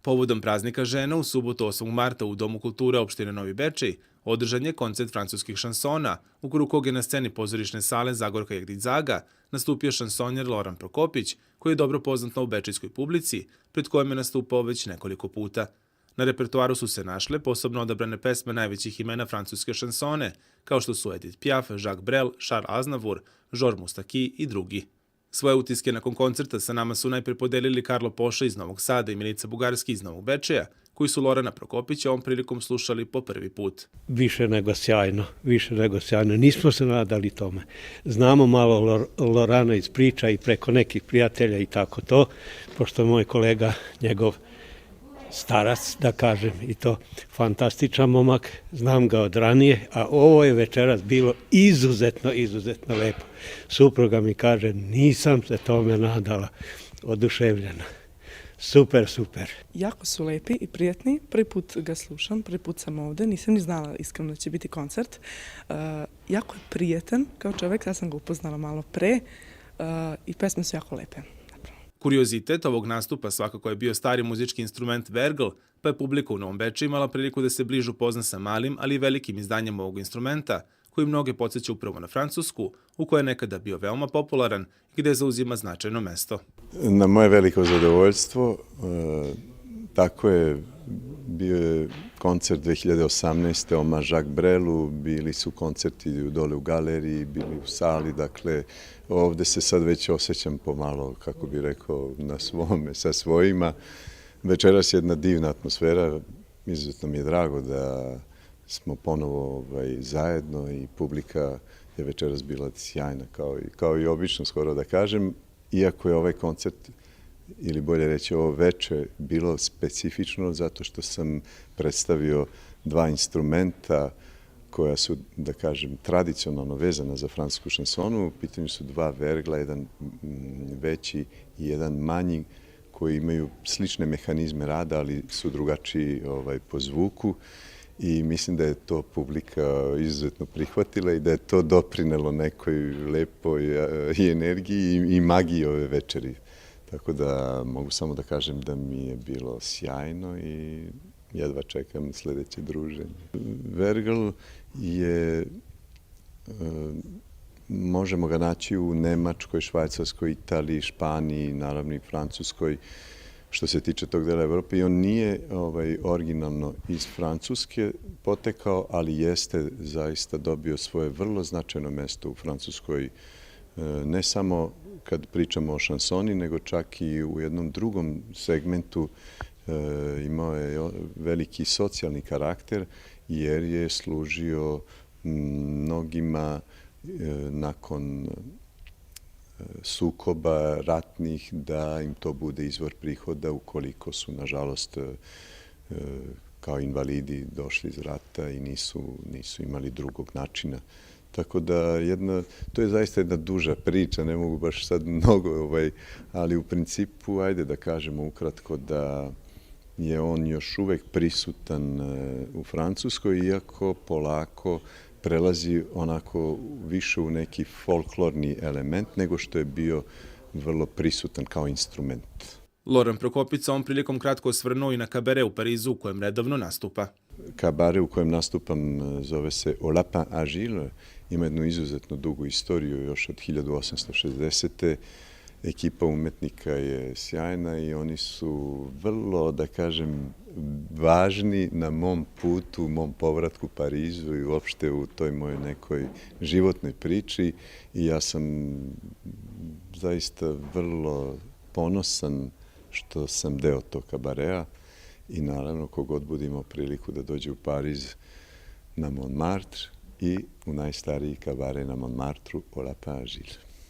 Povodom praznika žena u subotu 8. marta u Domu kulture opštine Novi Bečej održan je koncert francuskih šansona, u okviru kog je na sceni pozorišne sale Zagorka Jagdić-Zaga nastupio šansonjer Loran Prokopić, koji je dobro poznat na bečejskoj publici, pred kojom je nastupao već nekoliko puta. Na repertoaru su se našle posebno odabrane pesme najvećih imena francuske šansone, kao što su Edith Piaf, Jacques Brel, Charles Aznavour, Georges Moustaki i drugi. Svoje utiske nakon koncerta sa nama su najpre podelili Karlo Poša iz Novog Sada i Milica Bugarski iz Novog Bečeja, koji su Lorana Prokopića ovom prilikom slušali po prvi put. Više nego sjajno. Nismo se nadali tome. Znamo malo Lorana iz priča i preko nekih prijatelja i tako to, pošto je moj kolega njegov starac, da kažem, i to fantastičan momak, znam ga od ranije, a ovo je večeras bilo izuzetno lepo. Supruga mi kaže, nisam se tome nadala, oduševljena. Super. Jako su lepi i prijatni, prvi put ga slušam, prvi put sam ovde, nisam ni znala iskreno da će biti koncert. Jako je prijatan kao čovek, ja sam ga upoznala malo pre i pesme su jako lepe. Kuriozitet ovog nastupa svakako je bio stari muzički instrument vergl, pa je publika u Novom Bečeju imala priliku da se bliže upozna sa malim, ali i velikim izdanjem ovog instrumenta, koji mnoge podsjeća upravo na Francusku, u kojoj je nekada bio veoma popularan i gde zauzima značajno mesto. Na moje veliko zadovoljstvo, tako je, bio je koncert 2018. Oma Jacques Brelu, bili su koncerti dole u galeriji, bili u sali, dakle ovde se sad već osjećam pomalo, kako bi rekao, na svome, sa svojima. Večeras je jedna divna atmosfera, izuzetno mi je drago da smo ponovo zajedno i publika je večeras bila sjajna, kao i obično, skoro da kažem, iako je ovaj koncert, ili bolje reći ovo veče, bilo specifično zato što sam predstavio dva instrumenta koja su, da kažem, tradicionalno vezana za francusku šansonu. U pitanju su dva vergla, jedan veći i jedan manji, koji imaju slične mehanizme rada, ali su drugačiji po zvuku. I mislim da je to publika izuzetno prihvatila i da je to doprinelo nekoj lepoj i energiji i magiji ove večeri. Tako da mogu samo da kažem da mi je bilo sjajno i jedva čekam sledeće druženje. Vergl je, možemo ga naći u Nemačkoj, Švajcarskoj, Italiji, Španiji, naravno i Francuskoj, što se tiče tog dela Evrope. I on nije originalno iz Francuske potekao, ali jeste zaista dobio svoje vrlo značajno mesto u Francuskoj, ne samo kad pričamo o šansoni, nego čak i u jednom drugom segmentu. Imao je veliki socijalni karakter jer je služio mnogima nakon sukoba ratnih da im to bude izvor prihoda ukoliko su, nažalost, kao invalidi došli iz rata i nisu imali drugog načina. Tako da to je zaista jedna duža priča, ne mogu baš sad mnogo, ali u principu, ajde da kažemo ukratko da je on još uvek prisutan u Francuskoj, iako polako prelazi onako više u neki folklorni element nego što je bio vrlo prisutan kao instrument. Loran Prokopić ovom prilikom kratko osvrnuo i na kabare u Parizu u kojem redovno nastupa. Kabare u kojem nastupam zove se Au Lapin Agile, ima jednu izuzetno dugu istoriju još od 1860. Ekipa umetnika je sjajna i oni su vrlo, da kažem, važni na mom putu, u mom povratku u Parizu i uopšte u toj mojoj nekoj životnoj priči. I ja sam zaista vrlo ponosan što sam deo tog kabarea i naravno kogod bude imao priliku da dođe u Pariz na Montmartre i u najstariji kabare na Montmartru, Au Lapin Agile.